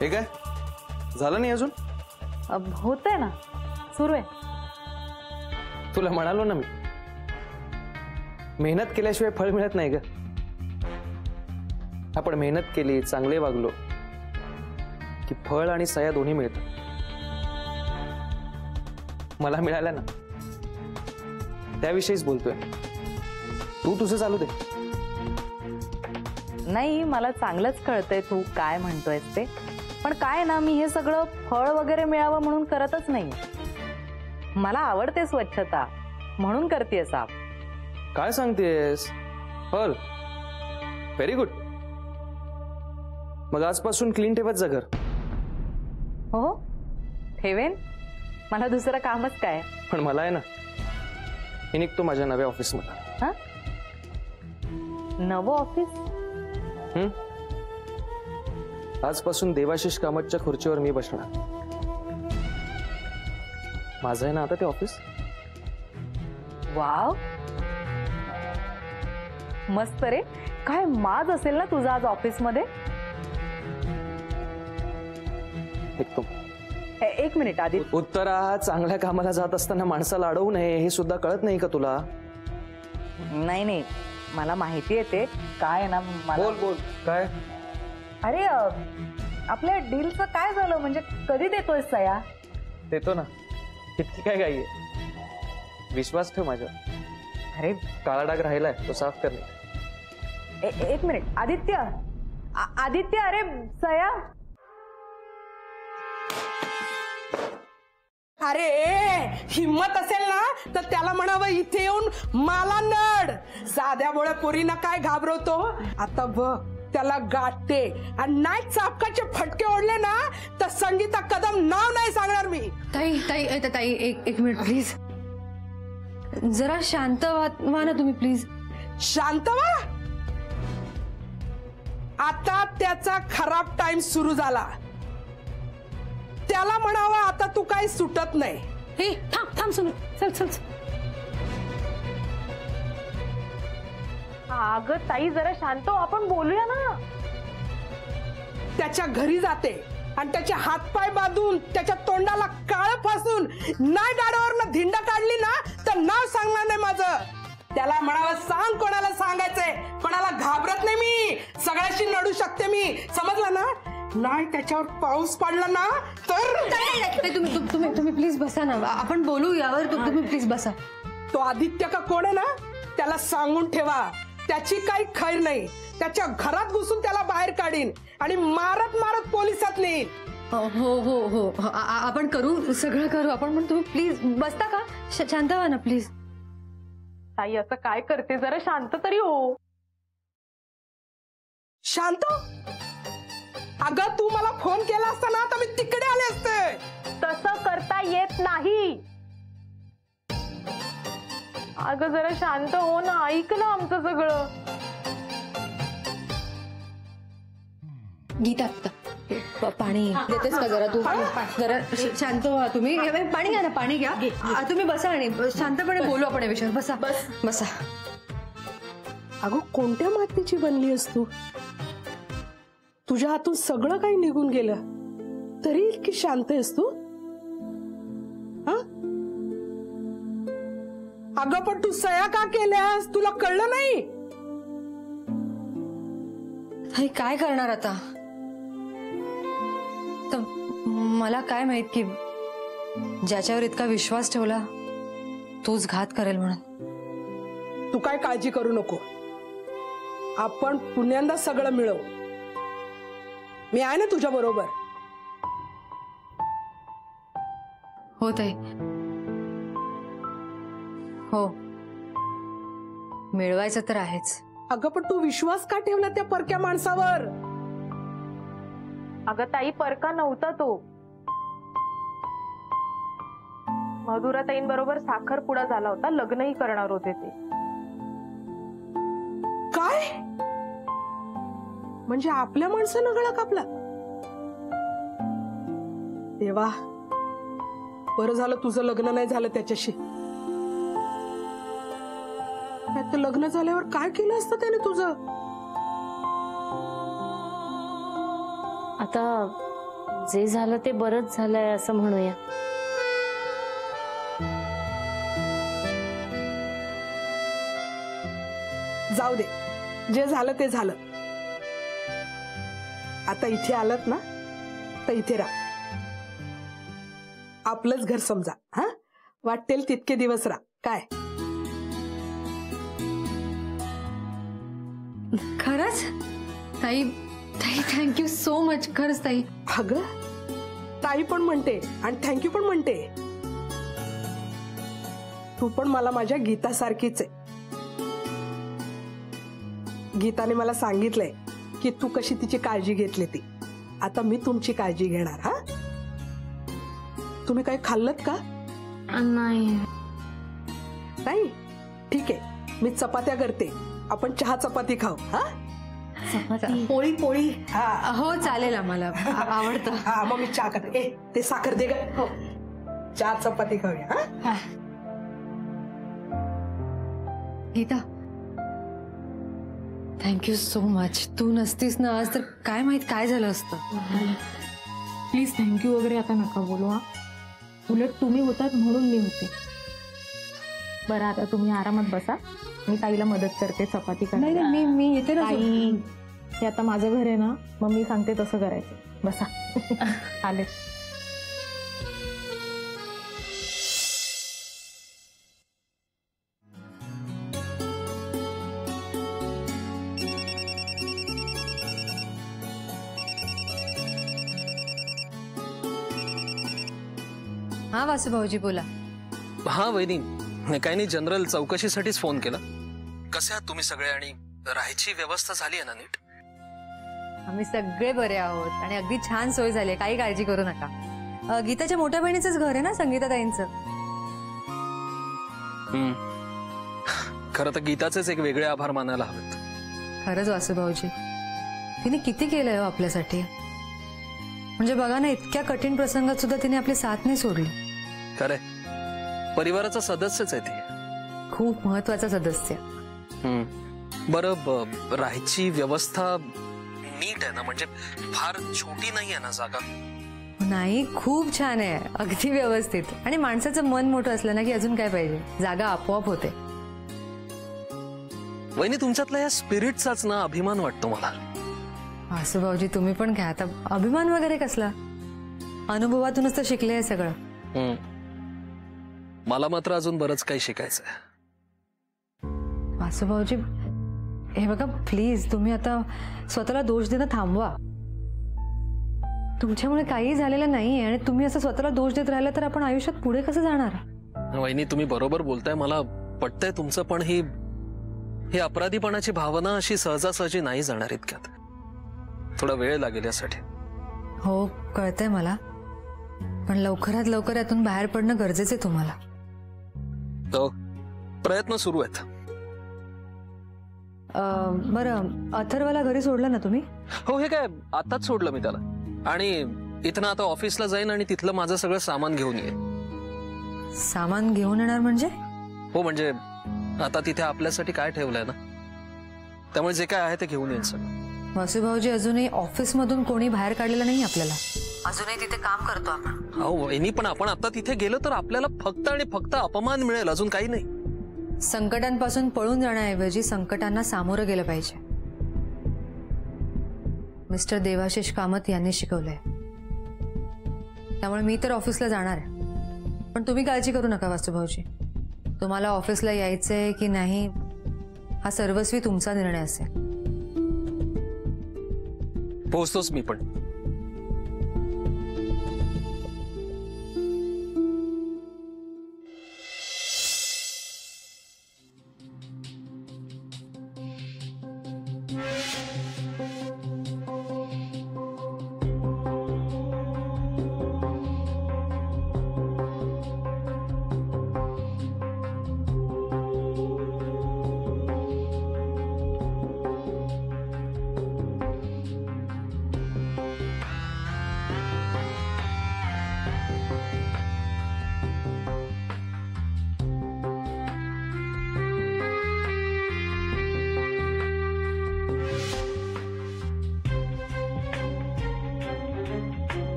हे काय झालं नाही अजून? होतंय ना, सुरू आहे. तुला म्हणालो ना मी, मेहनत केल्याशिवाय फळ मिळत नाही ग. आपण मेहनत केली, चांगले वागलो की फळ आणि सया दोन्ही मिळतात. मला मिळाल्या ना, त्याविषयीच बोलतोय. तू तुझं चालू दे. नाही, मला चांगलंच कळतंय तू काय म्हणतोयस ते. पण काय ना, मी हे सगळं फळ वगैरे मिळावं म्हणून करतच नाही. मला आवडते स्वच्छता म्हणून करतेय साफ. काय सांगतेस? फळ व्हेरी गुड. मग आजपासून क्लीन ठेवत जा घर. हो ठेवेन, मला दुसरं कामच काय. पण मला आहे ना, मी निघतो माझ्या नव्या ऑफिसमध्ये. हा, नवं ऑफिस? आजपासून देवाशिष कामतच्या खुर्चीवर मी बसणार. माझं आहे ना आता ते ऑफिस. वाव, मस्त रे. काय माज असेल ना तुझा आज ऑफिस मध्ये. एक मिनिट आधी. उत्तरा, चांगल्या कामाला जात असताना माणसाला अडवू नये हे सुद्धा कळत नाही का तुला? नाही नाही, मला माहिती आहे ते काय ना. बोल बोल. काय? अरे आपल्या डीलचं काय झालं, म्हणजे कधी देतोय सया? देतो ना, किती काय घाई आहे. विश्वास ठेव माझ्यावर. अरे काळा डाग राहिलाय तो साफ करणे. एक मिनिट आदित्य. आदित्य, अरे सया. अरे हिम्मत असेल ना तर त्याला म्हणावं इथे येऊन मला नड. साध्या बोळ्या पोरींना काय घाबरवतो. आता बघ त्याला गाठते आणि नाही चापकाचे फटके ओढले ना तर संगीता कदम नाव नाही सांगणार मी. ताई ताई ताई एक मिनिट प्लीज. जरा शांत व्हा ना तुम्ही प्लीज. शांत व्हा? आता त्याचा खराब टाइम सुरू झाला. त्याला म्हणावं आता तू काही सुटत नाही. हे थांब थांब सुन. चल चल. अगं ताई जरा शांत हो, आपण बोलूया ना. त्याच्या घरी जाते आणि त्याचे हातपाय बांधून त्याच्या तोंडाला काळ फासून नाही दाढीवरनं धिंडा काढली ना तर नाव सांगणार नाही माझं. त्याला म्हणावं सांग कोणाला सांगायचंय. कोणाला घाबरत नाही मी. सगळ्याशी लढू शकते मी. समजलं ना? नाही त्याच्यावर पाऊस पडला ना तर तुम्ही प्लीज बसा ना, आपण बोलू यावर. तुम्ही प्लीज बसा. तो आदित्य का कोण आहे ना त्याला सांगून ठेवा. त्याची काही खैर नाही. त्याच्या घरात घुसून त्याला बाहेर काढीन आणि मारत मारत पोलिसात नेईन. हो हो हो, आपण करू, सगळं करू आपण. पण तुम्ही प्लीज बसता का? शांत व्हा ना प्लीज. ताई असं काय करते, जरा शांत तरी हो. शांत? अगं तू मला फोन केला असता ना तर मी तिकडे आले असते. तसं करता येत नाही. अगं जरा शांत हो ना, ऐक ना आमचं सगळं. गीता पाणी देतेस का जरा तू? जरा शांत व्हा तुम्ही. पाणी घ्या ना, पाणी घ्या. तुम्ही बसा आणि शांतपणे बोलू आपण या विषयावर. बसा बसा. अगं कोणत्या मातीची बनली आहेस तू? तुझ्या हातून सगळं काही निघून गेलं तरी इतकी शांत आहेस तू? अगं पण तू सया का केल्यास तुला कळलं नाही? काय करणार आता? तर मला काय माहित की ज्याच्यावर इतका विश्वास ठेवला तोच घात करेल म्हणून. तू काय काळजी करू नको. आपण पुण्यांदा सगळं मिळवू. मी आहे ना तुझ्या बरोबर. हो ताई, हो मिळवायचं तर आहेच. अगं पण तू विश्वास का ठेवला त्या परक्या माणसावर? अगं ताई परका नव्हता तो. मधुराताईंबरोबर साखरपुडा झाला होता, लग्नही करणार होते ते. काय म्हणजे आपल्या माणसानं गळा कापला? देवा, बरं झालं तुझं लग्न नाही झालं त्याच्याशी. तर लग्न झाल्यावर काय केलं असतं त्याने तुझं? आता जे झालं ते बरंच झालंय असं म्हणूया. जाऊ दे, जे झालं ते झालं. आता इथे आलत ना तर इथे राहा. आपलंच घर समजा. हा, वाटेल तितके दिवस राहा. काय खरंच ताई, ताई थँक्यू सो मच. खरंच ताई. अगं, ताई पण म्हणते आणि थँक्यू पण म्हणते. तू पण मला माझ्या गीतासारखीच आहे. गीताने मला सांगितलंय की तू कशी तिची काळजी घेतली ती. आता मी तुमची काळजी घेणार. हा, तुम्ही काही खाल्लत का? नाही. नाही, ठीक आहे, मी चपात्या करते. आपण चहा चपाती खाऊ. हा, पोळी पोळी. हा हो चालेल, आम्हाला आवडतं. हा, मग मी चहा करते. ए, ते साखर दे ग. हो, चहा चपाती खाऊया. हा, गीता थँक्यू सो मच. तू नसतीस ना आज तर काय माहित काय झालं असतं. प्लीज थँक्यू वगैरे आता नका बोलू. हा, उलट तुम्ही होतात म्हणून मी होते. बरं, आता तुम्ही आरामात बसा. मी ताईला मदत करते चपाती नाही करायला. नाही, मी येते ना. ताई, हे आता माझं घर आहे ना, मग मी सांगते तसं करायचं. बसा. आले. हा वासू भाऊजी बोला. हा वहिनी, काही नाही, जनरल चौकशीसाठीच फोन केला. कसे आहात तुम्ही सगळे आणि राहायची व्यवस्था झाली आहे ना नीट? आम्ही सगळे बरे आहोत आणि अगदी छान सोय झाली आहे, काही काळजी करू नका. गीताच्या मोठ्या बहिणीचंच घर आहे ना, संगीताताईंचं. खरं तर गीताचेच एक वेगळे आभार मानायला हवेत. खरंच वासू भाऊजी, तिने किती केलंय हो आपल्यासाठी. म्हणजे बघा ना, इतक्या कठीण प्रसंगात सुद्धा तिने आपली साथ नाही सोडली. खरंय, परिवाराचा सदस्यच आहे ती. खूप महत्वाचा सदस्य. बरं, राहायची व्यवस्था नीट आहे ना? म्हणजे फार छोटी नाही आहे ना जागा? नाही, खूप छान आहे, अगदी व्यवस्थित. आणि माणसाचं मन मोठं असलं ना की अजून काय पाहिजे, जागा आपोआप होते. वहिनी, तुमच्यातल्या या स्पिरिटचाच ना अभिमान वाटतो मला. वासू भाऊजी, तुम्ही पण घ्या आता. अभिमान वगैरे कसला, अनुभवातूनच तर शिकले आहे सगळं. मला मात्र अजून बरंच काही शिकायचं आहे. वासू भाऊजी, हे बघा प्लीज, तुम्ही आता स्वतःला दोष देणं थांबवा. तुमच्यामुळे काही झालेलं नाहीये आणि तुम्ही असं स्वतःला दोष देत राहिला तर आपण आयुष्यात पुढे कसं जाणार? वहिनी, तुम्ही बरोबर बोलताय, मला पटतंय तुमचं, पण ही अपराधीपणाची भावना अशी सहजासहजी नाही जाणार इतक्यात. थोडा वेळ लागेल यासाठी. हो, कळतंय मला, पण लवकरात लवकर यातून बाहेर पडणं गरजेचं आहे तुम्हाला. तो प्रयत्न सुरू आहेत. बरं, अथर्वला घरी सोडलं ना तुम्ही? हो, हे काय आताच सोडलं मी त्याला, आणि इथं आता ऑफिसला जाईन आणि तिथलं माझं सगळं सामान घेऊन येईन. सामान घेऊन येणार म्हणजे? हो, म्हणजे आता तिथे आपल्यासाठी काय ठेवलंय ना, त्यामुळे जे काय आहे ते घेऊन येईन सगळं. वासू भाऊजी, अजूनही ऑफिस मधून कोणी बाहेर काढलेलं नाही आपल्याला. अजूनही तिथे काम करतो आपण. हो वहिनी, पण आपण आता तिथे गेलो तर आपल्याला फक्त आणि फक्त अपमान मिळेल, अजून काही नाही. संकटांपासून पळून जाण्याऐवजी संकटांना सामोरं गेलं पाहिजे. मिस्टर देवाशिष कामत यांनी शिकवलंय. त्यामुळे मी तर ऑफिसला जाणार आहे, पण तुम्ही काळजी करू नका वासू भाऊजी. तुम्हाला ऑफिसला यायचंय की नाही हा सर्वस्वी तुमचा निर्णय असेल. पोहोचतोच मी पण.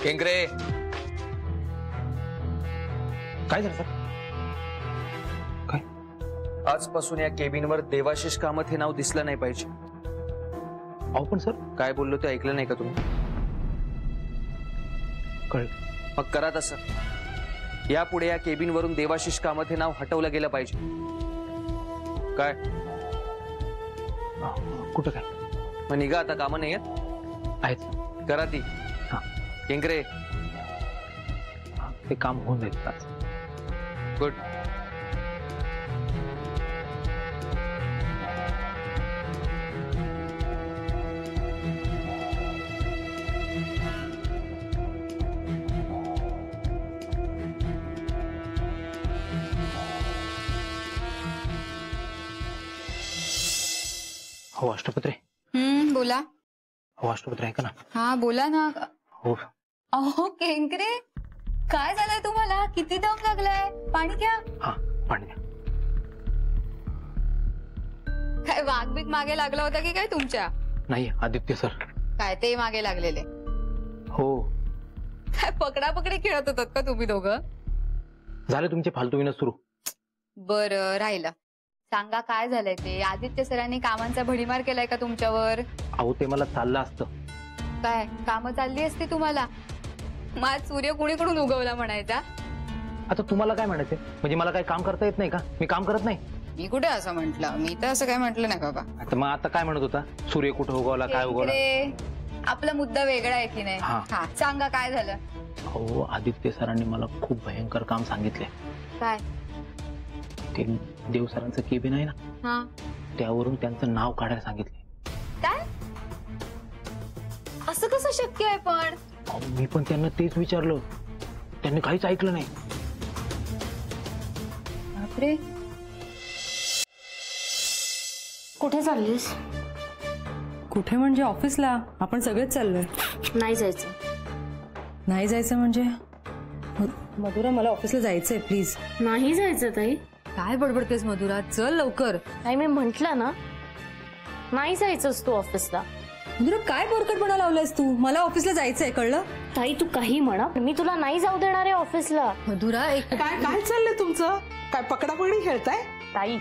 केंकरे, काय झालं सर? काय? आजपासून या केबिनवर देवाशिष कामत हे नाव दिसलं नाही पाहिजे. अहो पण सर, काय बोललो ते ऐकलं नाही का तुम्ही? कळलं. मग करा तसं. यापुढे या केबिनवरून देवाशिष कामत हे नाव हटवलं गेलं पाहिजे. काय कुठं काय? मग निघा आता, कामं नाही आहेत. करा ती. हा. केंकरे, ते काम होऊन जाईल आज. गुड. हो अष्टपत्रे. बोला. हो अष्टपत्रे ऐका ना. हा बोला ना. हो अहो केंकरे, काय झालंय तुम्हाला? किती दम लागलाय? पाणी घ्या. हा पाणी द्या. काय वाघ बीक मागे लागला होता की काय तुमच्या? नाही आदित्य सर. काय ते मागे लागलेले? हो काय पकडापकडी खेळत होतात का तुम्ही दोघं? झाले तुमचे फालतू विनोद सुरू. बरं राहिलं. सांगा काय झालंय ते? आदित्य सरांनी कामांचा भडीमार केलाय का तुमच्यावर? अहो ते मला चाललं असतं. काय कामं चालली असती तुम्हाला? माझ सूर्य कुणीकडून उगवला म्हणायचा? आता तुम्हाला काय म्हणायचंय? म्हणजे मला काय काम करता येत नाही का? मी काम करत नाही? मी कुठे असं म्हंटल? मी तर असं काय म्हंटल नाही बाबा. आता मग आता काय म्हणत होता? सूर्य कुठं उगवला, काय उगवला? आपला मुद्दा वेगळा आहे की नाही? हा. हा सांगा काय झालं? हो आदित्य सरांनी मला खूप भयंकर काम सांगितलंय. काय? ते देव सरांचं केबिन आहे ना, हा त्यावरून त्यांचं नाव काढायला सांगितलंय. काय? असं कसं शक्य आहे पण? अहो, मी पण त्यांना तेच विचारलं, त्यांनी काहीच ऐकलं नाही. बापरे. कुठे चाललीस? कुठे म्हणजे ऑफिसला. आपण सगळेच चाललोय. नाही जायचं. नाही जायचं म्हणजे? मधुरा मला ऑफिसला जायचंय, प्लीज. नाही जायचं ताई. काय बडबडतेस मधुरा? चल लवकर. नाही मी म्हंटल ना, नाही जायचंस तू ऑफिसला. मधुरा काय बोरकटपणा लावलायस तू? मला ऑफिसला जायचंय, कळलं? ताई तू काही म्हणा, मी तुला नाही जाऊ देणार आहे ऑफिसला. मधुरा एक काय काय चाललंय तुमचं? काय पकडापकडी खेळताय? ताई,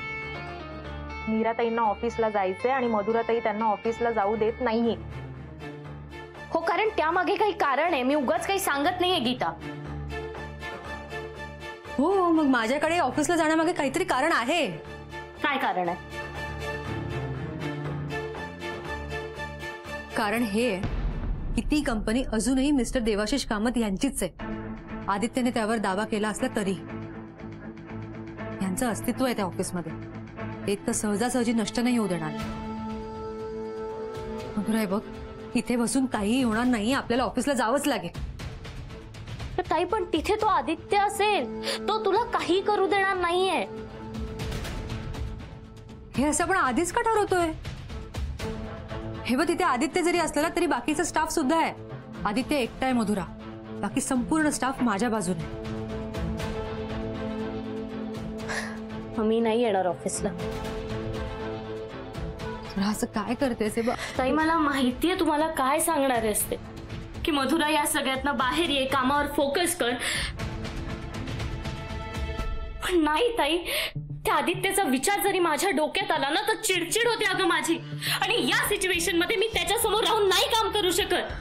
मीराताईंना ऑफिसला जायचंय आणि मधुराताई त्यांना ऑफिसला जाऊ देत नाहीये. हो कारण त्यामागे काही कारण आहे. मी उगाच काही सांगत नाहीये गीता. हो मग माझ्याकडे ऑफिसला जाण्यामागे काहीतरी कारण आहे. काय कारण आहे? कारण हे की ती कंपनी अजूनही मिस्टर देवाशिष कामत यांचीच आहे. आदित्यने त्यावर दावा केला असला तरी यांचं अस्तित्व आहे त्या ऑफिसमध्ये. ते इतकं सहजासहजी नष्ट नाही होऊ देणार. मधुरा बघ, इथे बसून काहीही होणार नाही. आपल्याला ऑफिसला जावंच लागेल. ताई पण तिथे तो आदित्य असेल, तो तुला काही करू देणार नाहीये. हे असं आपण आधीच का ठरवतोय? हे बघ, तिथे आदित्य जरी असला तरी बाकीचा स्टाफ सुद्धा आहे. आदित्य एकटा आहे मधुरा, बाकी संपूर्ण स्टाफ माझ्या बाजूने. मी नाही येणार ऑफिसला. असं काय करतेस? हे बघ ताई मला माहितीये तुम्हाला काय सांगणार असते की मधुरा या सगळ्यातनं बाहेर ये, कामावर फोकस कर. पण नाही ताई, त्या आदित्यचा विचार जरी माझ्या डोक्यात आला ना तर चिडचिड होते अगं माझी. आणि या सिच्युएशन मध्ये मी त्याच्या समोर राहून नाही काम करू शकत.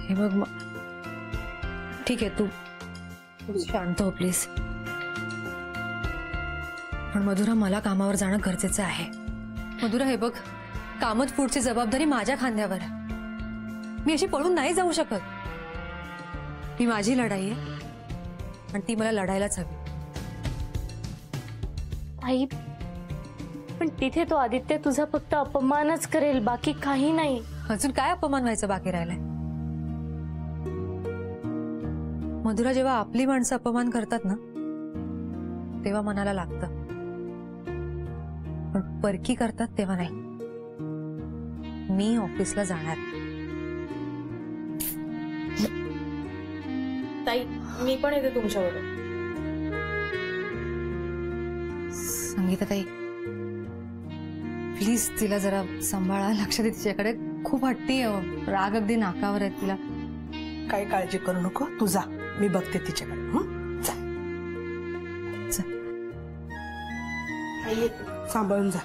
हे बघ ठीक आहे, तू शांत हो प्लीज. पण मधुरा, मला कामावर जाणं गरजेचं आहे. मधुरा हे बघ, कामत फूडची जबाबदारी माझ्या खांद्यावर आहे. मी अशी पळून नाही जाऊ शकत. ही माझी लढाई आहे आणि ती मला लढायलाच हवी. आई पण तिथे तो आदित्य तुझा फक्त अपमानच करेल, बाकी काही नाही. अजून काय अपमान व्हायचं बाकी राहिलाय? मधुरा, जेव्हा आपली माणसं अपमान करतात ना तेव्हा मनाला लागतं, पण परकी करतात तेव्हा नाही. मी ऑफिसला जाणार. ताई मी पण येते तुमच्याबरोबर. संगीताताई, प्लीज तिला जरा सांभाळा, लक्ष दे तिच्याकडे. खूप हट्टी आहे, राग अगदी नाकावर आहे तिला. काही काळजी करू नको, तू जा, मी बघते तिच्याकडे. जा. सांभाळून जा.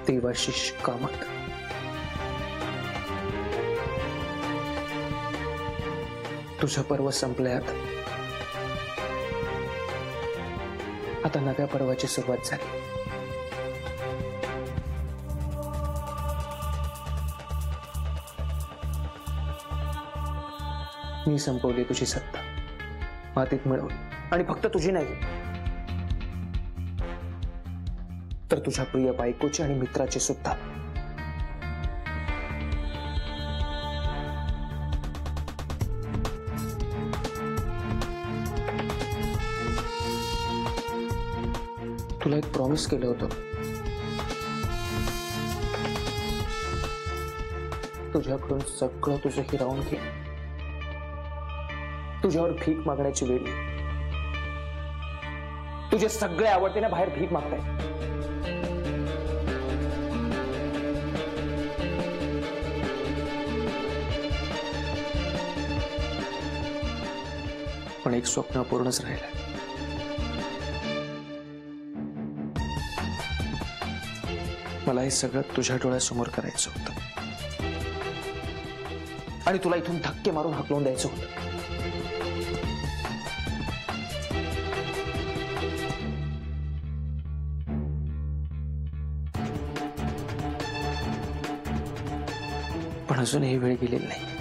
देवाशिष कामत. तुझं पर्व संपल्यात, आता नव्या पर्वाची सुरुवात झाली. मी संपवली तुझी सत्ता, मातीत मिळवली, आणि फक्त तुझी नाही तर तुझ्या प्रिय बायकोची आणि मित्राची सुद्धा. तुला एक प्रॉमिस केलं होतं, तुझ्याकडून सगळं तुझं हिरावून घे. तुझ्यावर भीक मागण्याची वेळ येईल. तुझे सगळे आवडते बाहेर भीक मागताय. पण एक स्वप्न पूर्णच राहिलं. मला हे सगळं तुझ्या डोळ्यासमोर करायचं होतं आणि तुला इथून धक्के मारून हकलून द्यायचं होतं. पण अजूनही वेळ गेलेली नाही.